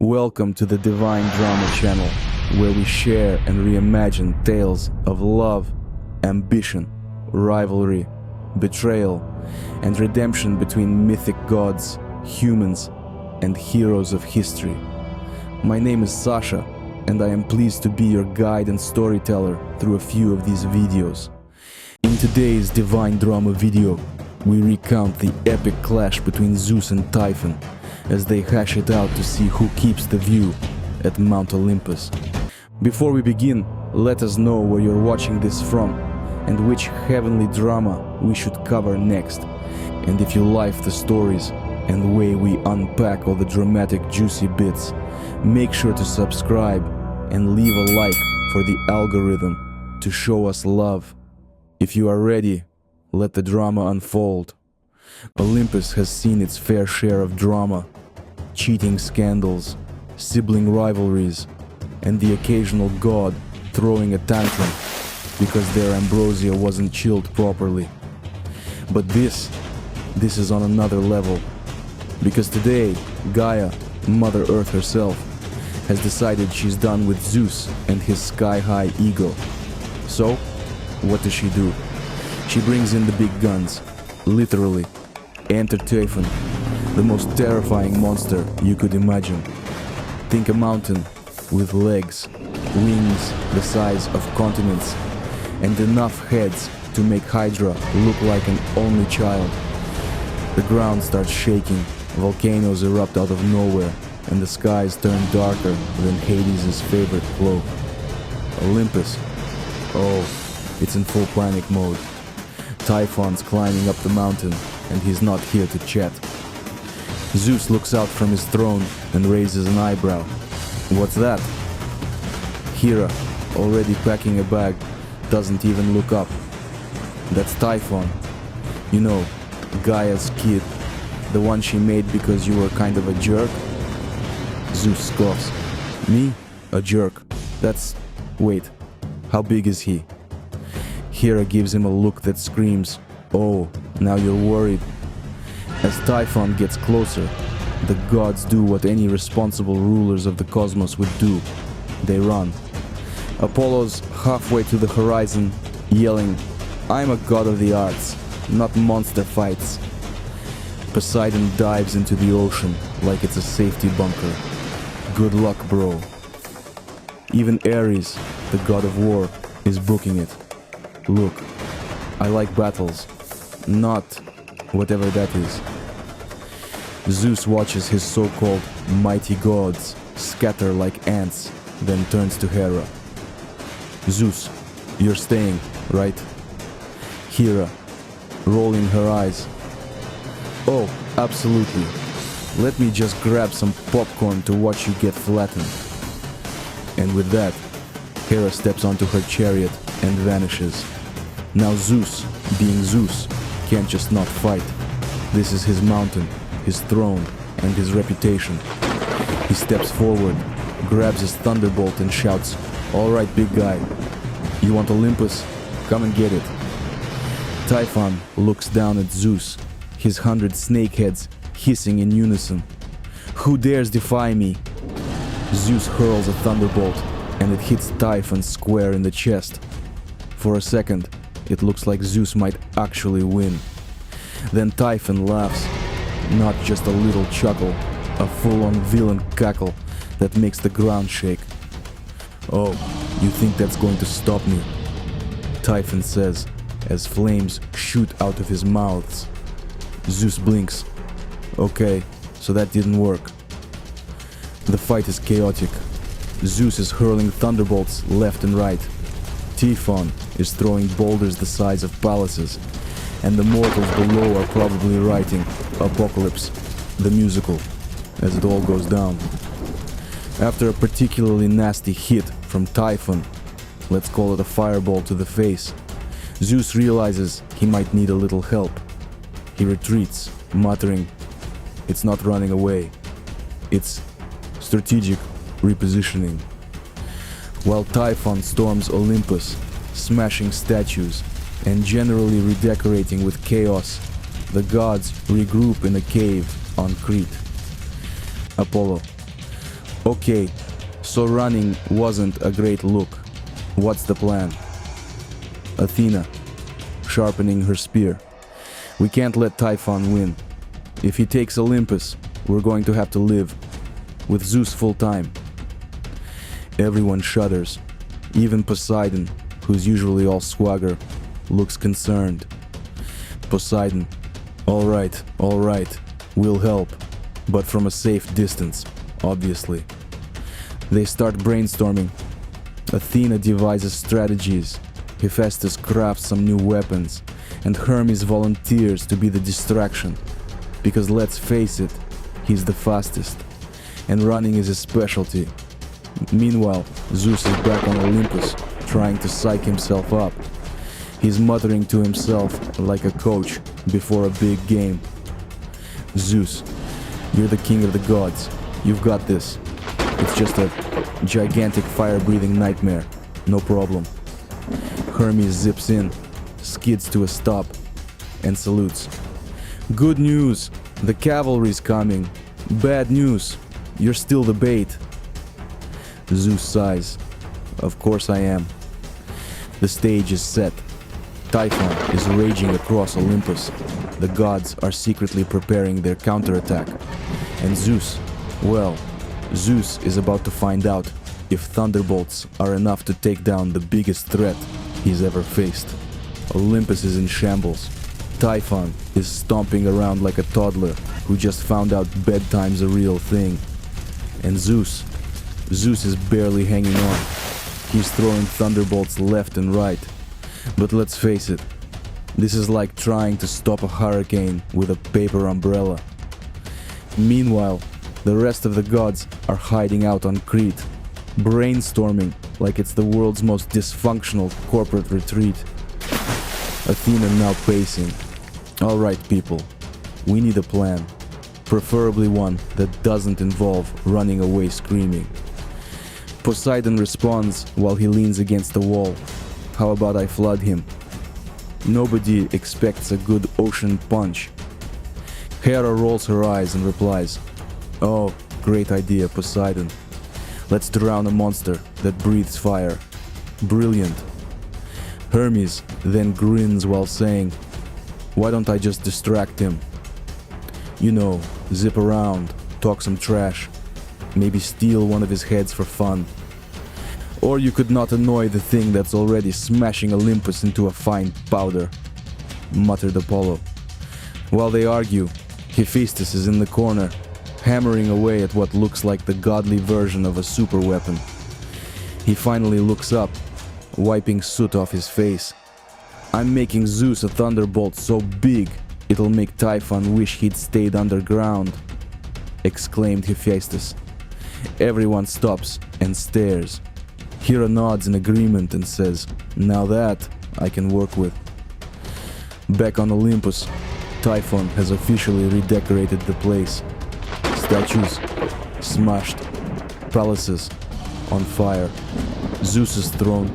Welcome to the Divine Drama channel, where we share and reimagine tales of love, ambition, rivalry, betrayal, and redemption between mythic gods, humans, and heroes of history. My name is Sasha, and I am pleased to be your guide and storyteller through a few of these videos. In today's Divine Drama video, we recount the epic clash between Zeus and Typhon, as they hash it out to see who keeps the view at Mount Olympus. Before we begin, let us know where you're watching this from and which heavenly drama we should cover next. And if you like the stories and the way we unpack all the dramatic juicy bits, make sure to subscribe and leave a like for the algorithm to show us love. If you are ready, let the drama unfold. Olympus has seen its fair share of drama, cheating scandals, sibling rivalries, and the occasional god throwing a tantrum because their ambrosia wasn't chilled properly. But this is on another level, because today Gaia, Mother Earth herself, has decided she's done with Zeus and his sky-high ego. So, what does she do? She brings in the big guns, literally. Enter Typhon, the most terrifying monster you could imagine. Think a mountain with legs, wings the size of continents, and enough heads to make Hydra look like an only child. The ground starts shaking, volcanoes erupt out of nowhere, and the skies turn darker than Hades' favorite cloak. Olympus. Oh, it's in full panic mode. Typhon's climbing up the mountain, and he's not here to chat. Zeus looks out from his throne and raises an eyebrow. What's that? Hera, already packing a bag, doesn't even look up. That's Typhon. You know, Gaia's kid. The one she made because you were kind of a jerk? Zeus scoffs. Me? A jerk? Wait, how big is he? Hera gives him a look that screams, "Oh, now you're worried." As Typhon gets closer, the gods do what any responsible rulers of the cosmos would do. They run. Apollo's halfway to the horizon, yelling, "I'm a god of the arts, not monster fights." Poseidon dives into the ocean like it's a safety bunker. Good luck, bro. Even Ares, the god of war, is booking it. Look, I like battles, not whatever that is. Zeus watches his so-called mighty gods scatter like ants, then turns to Hera. Zeus, you're staying, right? Hera, rolling her eyes. Oh, absolutely. Let me just grab some popcorn to watch you get flattened. And with that, Hera steps onto her chariot and vanishes. Now Zeus, being Zeus, can't just not fight. This is his mountain, his throne, and his reputation. He steps forward, grabs his thunderbolt and shouts, "All right, big guy. You want Olympus? Come and get it." Typhon looks down at Zeus, his 100 snakeheads hissing in unison. "Who dares defy me?" Zeus hurls a thunderbolt, and it hits Typhon square in the chest. For a second, it looks like Zeus might actually win. Then Typhon laughs, not just a little chuckle, a full-on villain cackle that makes the ground shake. "Oh, you think that's going to stop me?" Typhon says, as flames shoot out of his mouth. Zeus blinks. "Okay, so that didn't work." The fight is chaotic. Zeus is hurling thunderbolts left and right. Typhon is throwing boulders the size of palaces, and the mortals below are probably writing Apocalypse, the musical, as it all goes down. After a particularly nasty hit from Typhon, let's call it a fireball to the face, Zeus realizes he might need a little help. He retreats, muttering, "It's not running away. It's strategic repositioning." While Typhon storms Olympus, smashing statues and generally redecorating with chaos, the gods regroup in a cave on Crete. Apollo. Okay, so running wasn't a great look. What's the plan? Athena, sharpening her spear. We can't let Typhon win. If he takes Olympus, we're going to have to live with Zeus full time. Everyone shudders. Even Poseidon, who's usually all swagger, looks concerned. Poseidon, all right, we'll help, but from a safe distance, obviously. They start brainstorming. Athena devises strategies. Hephaestus crafts some new weapons, and Hermes volunteers to be the distraction. Because let's face it, he's the fastest, and running is his specialty. Meanwhile, Zeus is back on Olympus, trying to psych himself up. He's muttering to himself like a coach before a big game. Zeus, you're the king of the gods. You've got this. It's just a gigantic fire-breathing nightmare. No problem. Hermes zips in, skids to a stop, and salutes. Good news! The cavalry's coming. Bad news! You're still the bait. Zeus sighs. Of course I am. The stage is set. Typhon is raging across Olympus. The gods are secretly preparing their counterattack. And Zeus, well, Zeus is about to find out if thunderbolts are enough to take down the biggest threat he's ever faced. Olympus is in shambles. Typhon is stomping around like a toddler who just found out bedtime's a real thing. And Zeus is barely hanging on. He's throwing thunderbolts left and right. But let's face it, this is like trying to stop a hurricane with a paper umbrella. Meanwhile, the rest of the gods are hiding out on Crete, brainstorming like it's the world's most dysfunctional corporate retreat. Athena now pacing. All right, people, we need a plan. Preferably one that doesn't involve running away screaming. Poseidon responds while he leans against the wall. How about I flood him? Nobody expects a good ocean punch. Hera rolls her eyes and replies, "Oh, great idea, Poseidon. Let's drown a monster that breathes fire. Brilliant." Hermes then grins while saying, "Why don't I just distract him? You know, zip around, talk some trash, maybe steal one of his heads for fun. Or you could not annoy the thing that's already smashing Olympus into a fine powder," muttered Apollo. While they argue, Hephaestus is in the corner, hammering away at what looks like the godly version of a super weapon. He finally looks up, wiping soot off his face. "I'm making Zeus a thunderbolt so big it'll make Typhon wish he'd stayed underground," exclaimed Hephaestus. Everyone stops and stares. Hera nods in agreement and says, "Now that I can work with." Back on Olympus, Typhon has officially redecorated the place. Statues smashed, palaces on fire, Zeus's throne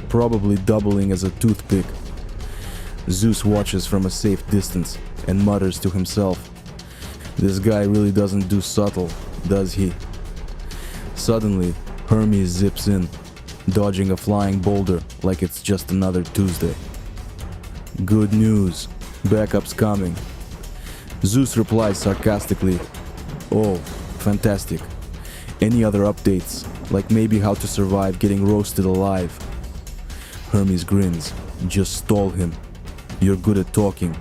probably doubling as a toothpick. Zeus watches from a safe distance and mutters to himself, "This guy really doesn't do subtle, does he?" Suddenly, Hermes zips in, dodging a flying boulder like it's just another Tuesday. "Good news, backup's coming." Zeus replies sarcastically, "Oh, fantastic. Any other updates, like maybe how to survive getting roasted alive?" Hermes grins, "Just stall him. You're good at talking.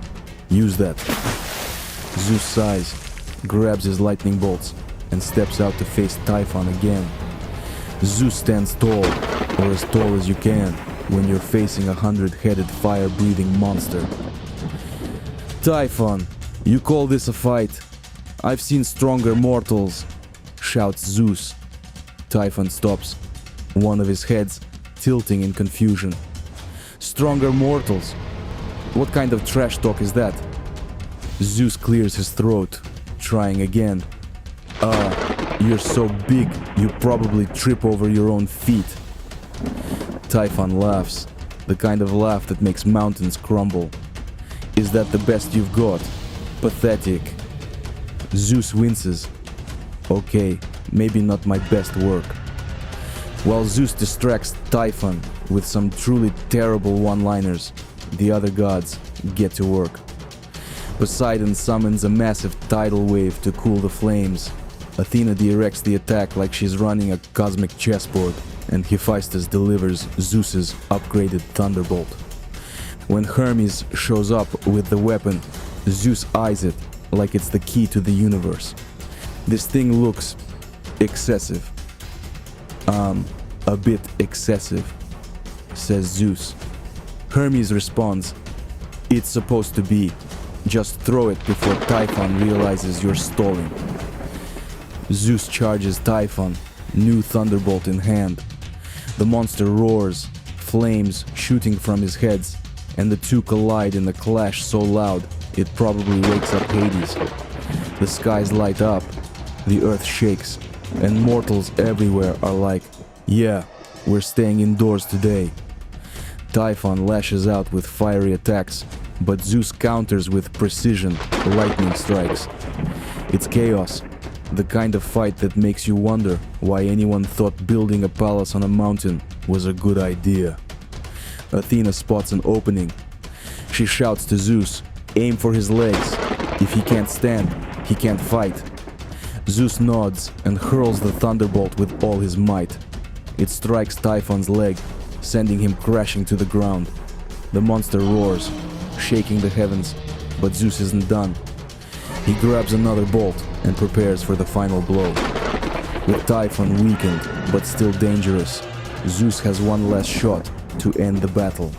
Use that." Zeus sighs, grabs his lightning bolts, and steps out to face Typhon again. Zeus stands tall, or as tall as you can, when you're facing a 100-headed fire-breathing monster. "Typhon, you call this a fight? I've seen stronger mortals," shouts Zeus. Typhon stops, one of his heads tilting in confusion. "Stronger mortals? What kind of trash talk is that?" Zeus clears his throat, trying again. You're so big, you probably trip over your own feet." Typhon laughs, the kind of laugh that makes mountains crumble. "Is that the best you've got? Pathetic." Zeus winces. "Okay, maybe not my best work. While Zeus distracts Typhon with some truly terrible one-liners, the other gods get to work. Poseidon summons a massive tidal wave to cool the flames. Athena directs the attack like she's running a cosmic chessboard, and Hephaestus delivers Zeus's upgraded thunderbolt. When Hermes shows up with the weapon, Zeus eyes it like it's the key to the universe. This thing looks excessive. A bit excessive, says Zeus. Hermes responds, "It's supposed to be. Just throw it before Typhon realizes you're stalling." Zeus charges Typhon, new thunderbolt in hand. The monster roars, flames shooting from his heads, and the two collide in a clash so loud it probably wakes up Hades. The skies light up, the earth shakes, and mortals everywhere are like, "Yeah, we're staying indoors today." Typhon lashes out with fiery attacks, but Zeus counters with precision, lightning strikes. It's chaos, the kind of fight that makes you wonder why anyone thought building a palace on a mountain was a good idea. Athena spots an opening. She shouts to Zeus, "Aim for his legs. If he can't stand, he can't fight." Zeus nods and hurls the thunderbolt with all his might. It strikes Typhon's leg, sending him crashing to the ground. The monster roars, shaking the heavens, but Zeus isn't done. He grabs another bolt and prepares for the final blow. With Typhon weakened, but still dangerous, Zeus has one last shot to end the battle.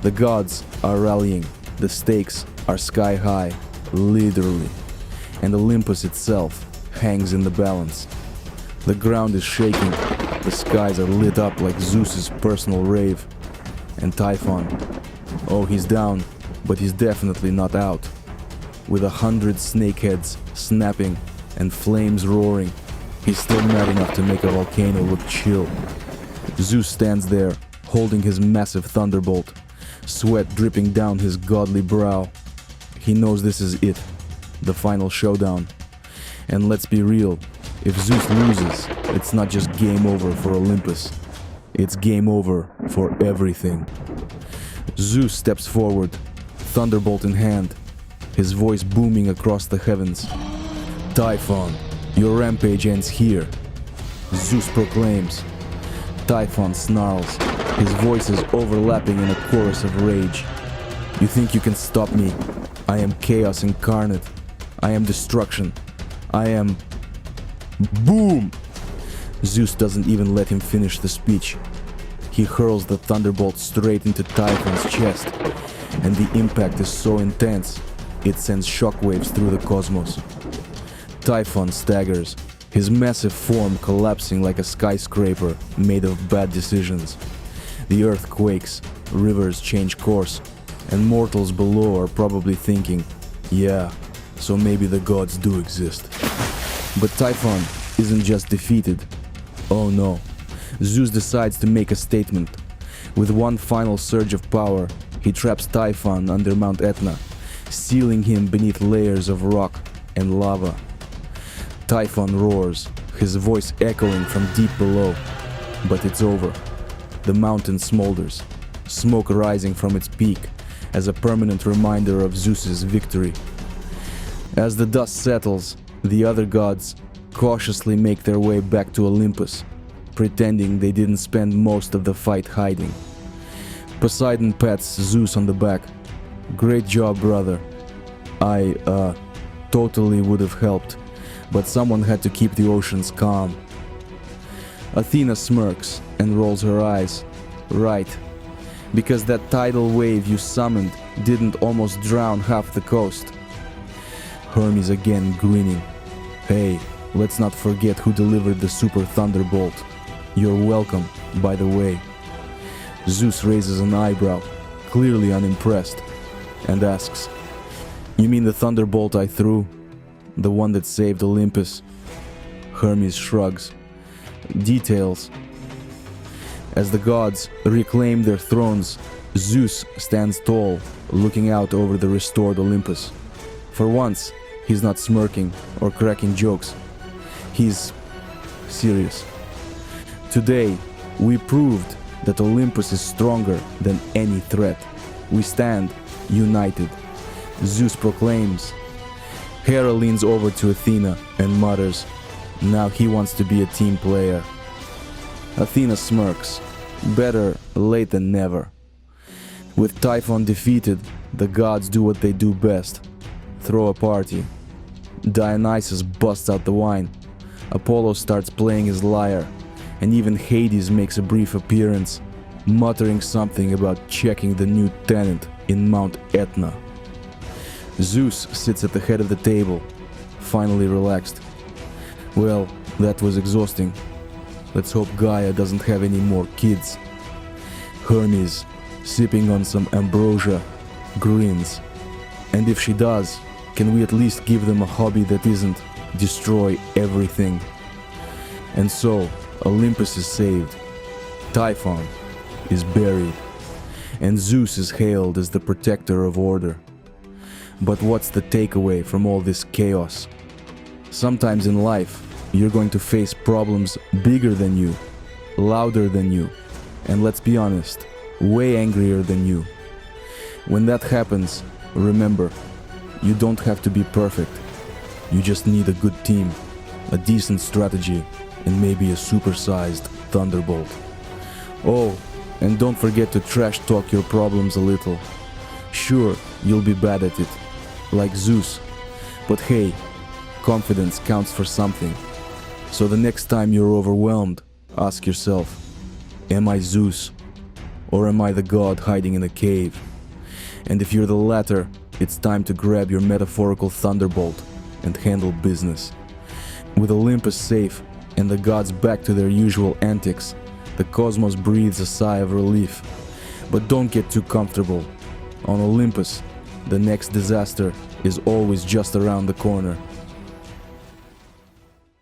The gods are rallying, the stakes are sky high, literally, and Olympus itself hangs in the balance. The ground is shaking, the skies are lit up like Zeus's personal rave. And Typhon, oh, he's down, but he's definitely not out. With 100 snakeheads snapping and flames roaring, he's still mad enough to make a volcano look chill. Zeus stands there, holding his massive thunderbolt, sweat dripping down his godly brow. He knows this is it, the final showdown. And let's be real, if Zeus loses, it's not just game over for Olympus. It's game over for everything. Zeus steps forward, thunderbolt in hand, his voice booming across the heavens. "Typhon, your rampage ends here," Zeus proclaims. Typhon snarls, his voice is overlapping in a chorus of rage. "You think you can stop me? I am chaos incarnate. I am destruction. I am..." Boom! Zeus doesn't even let him finish the speech. He hurls the thunderbolt straight into Typhon's chest, and the impact is so intense, it sends shockwaves through the cosmos. Typhon staggers, his massive form collapsing like a skyscraper made of bad decisions. The earth quakes, rivers change course, and mortals below are probably thinking, "Yeah, so maybe the gods do exist." But Typhon isn't just defeated. Oh no. Zeus decides to make a statement. With one final surge of power, he traps Typhon under Mount Etna, sealing him beneath layers of rock and lava. Typhon roars, his voice echoing from deep below. But it's over. The mountain smolders, smoke rising from its peak as a permanent reminder of Zeus's victory. As the dust settles, the other gods cautiously make their way back to Olympus, pretending they didn't spend most of the fight hiding. Poseidon pats Zeus on the back. "Great job, brother. I, totally would have helped, but someone had to keep the oceans calm." Athena smirks and rolls her eyes. "Right, because that tidal wave you summoned didn't almost drown half the coast." Hermes again grinning. "Hey, let's not forget who delivered the super thunderbolt. You're welcome, by the way." Zeus raises an eyebrow, clearly unimpressed, and asks, "You mean the thunderbolt I threw? The one that saved Olympus?" Hermes shrugs. Details. As the gods reclaim their thrones, Zeus stands tall, looking out over the restored Olympus. For once, he's not smirking or cracking jokes. He's serious. Today, we proved that Olympus is stronger than any threat. We stand united. Zeus proclaims. Hera leans over to Athena and mutters, now he wants to be a team player. Athena smirks. Better late than never. With Typhon defeated, the gods do what they do best. Throw a party. Dionysus busts out the wine. Apollo starts playing his lyre. And even Hades makes a brief appearance, muttering something about checking the new tenant in Mount Etna. Zeus sits at the head of the table, finally relaxed. Well, that was exhausting. Let's hope Gaia doesn't have any more kids. Hermes, sipping on some ambrosia, grins. And if she does, can we at least give them a hobby that isn't destroy everything? And so, Olympus is saved, Typhon is buried, and Zeus is hailed as the protector of order. But what's the takeaway from all this chaos? Sometimes in life, you're going to face problems bigger than you, louder than you, and let's be honest, way angrier than you. When that happens, remember, you don't have to be perfect. You just need a good team, a decent strategy, and maybe a supersized thunderbolt. Oh, and don't forget to trash talk your problems a little. Sure, you'll be bad at it, like Zeus, but hey, confidence counts for something. So the next time you're overwhelmed, ask yourself, am I Zeus? Or am I the god hiding in a cave? And if you're the latter, it's time to grab your metaphorical thunderbolt and handle business. With Olympus safe, and the gods back to their usual antics, the cosmos breathes a sigh of relief. But don't get too comfortable. On Olympus, the next disaster is always just around the corner.